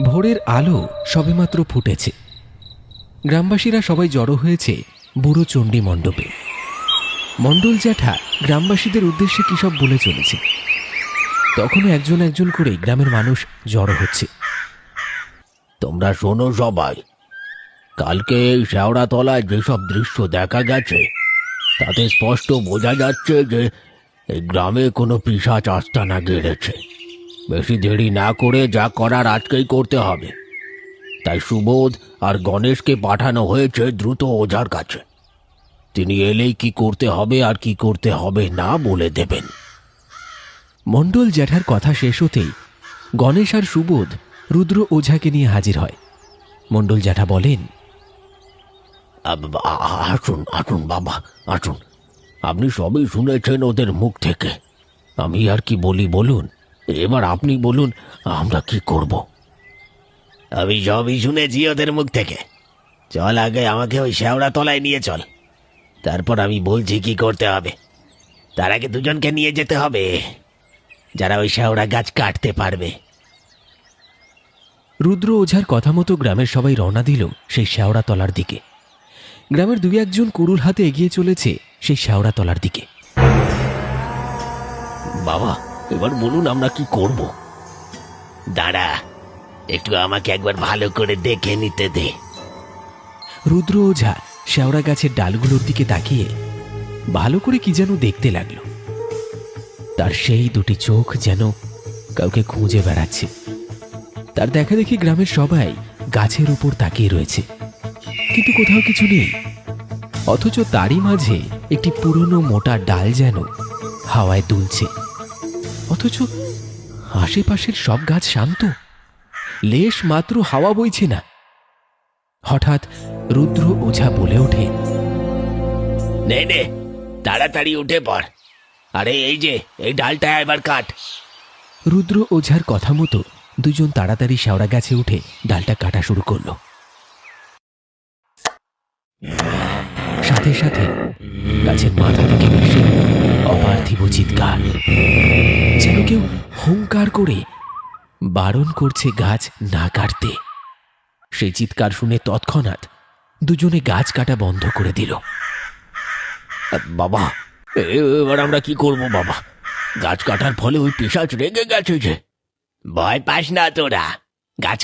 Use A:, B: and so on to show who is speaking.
A: ভোরের আলো সবেমাত্র ফুটেছে। গ্রামবাসীরা সবাই জড়ো হয়েছে বুড়ো চণ্ডী মণ্ডপে। মণ্ডল জ্যাঠা গ্রামবাসীদের উদ্দেশ্যে কী সব বলে চলেছে। তখনও একজন একজন করে গ্রামের মানুষ জড়ো হচ্ছে।
B: তোমরা শোনো সবাই, কালকে এই শেওড়াতলায় যেসব দৃশ্য দেখা গেছে তাতে স্পষ্ট বোঝা যাচ্ছে যে এই গ্রামে কোনো পিশাচ আস্তানা গেড়েছে। বেশি দেরি না করে যা করার আজকেই করতে হবে। তাই সুবোধ আর গণেশকে পাঠানো হয়েছে দ্রুত ওঝার কাছে। তিনি এলেই কি করতে হবে আর কি করতে হবে না বলে দেবেন।
A: মণ্ডল জ্যাঠার কথা শেষ হতেই গণেশ আর সুবোধ রুদ্র ওঝাকে নিয়ে হাজির হয়। মণ্ডল জ্যাঠা বলেন,
B: আসুন আসুন বাবা, আসুন। আপনি সবই শুনেছেন ওদের মুখ থেকে। আমি আর কি বলি বলুন। এবার আপনি বলুন আমরা কি করব। আমি সবই শুনেছি ওদের মুখ থেকে। চল আগে আমাকে ওই শেওড়া তলায় নিয়ে চল, তারপর আমি বলছি কি করতে হবে। তার আগে দুজনকে নিয়ে যেতে হবে যারা ওই শেওড়া গাছ কাটতে পারবে।
A: রুদ্র ওঝার কথা মতো গ্রামের সবাই রওনা দিল সেই শেওড়া তলার দিকে। গ্রামের দুই একজন কুড়ুল হাতে এগিয়ে চলেছে সেই শেওড়া তলার দিকে।
B: বাবা, এবার বলুন আমরা কি করব। দাঁড়া, একটু আমাকে একবার ভালো করে দেখে নিতে দে।
A: রুদ্র ওঝা শেওড়া গাছের ডালগুলোর দিকে তাকিয়ে ভালো করে কি যেন দেখতে লাগলো। তার সেই দুটি চোখ যেন কাউকে খুঁজে বেড়াচ্ছে। তার দেখা দেখি গ্রামের সবাই গাছের উপর তাকিয়ে রয়েছে, কিন্তু কোথাও কিছু নেই। অথচ তারই মাঝে একটি পুরনো মোটা ডাল যেন হাওয়ায় দুলছে। অথচ আশেপাশের সব গাছ শান্ত, লেশ মাত্র হাওয়া বইছে না। হঠাৎ রুদ্র ওঝা বলে ওঠে,
B: নে নে, তাড়াতাড়ি উঠে পড়। আরে এই যে এই ডালটা এবার কাট।
A: রুদ্র ওঝার কথা মতো দুজন তাড়াতাড়ি শেওড়া গাছে উঠে ডালটা কাটা শুরু করলো। সাথে সাথে গাছের মাথা থেকে ভেসে এলো অপার্থিব চিৎকার, যেন কেউ হুংকার করে বারণ করছে গাছ না কাটতে। সেই চিৎকার শুনে তৎক্ষণাৎ দুজনে গাছ কাটা বন্ধ করে দিল।
B: বাবা, এবার আমরা কি করব বাবা? গাছ কাটার ফলে ওই পিশাচ রেগে গেছে যে। ভয় পাস না তোরা, গাছ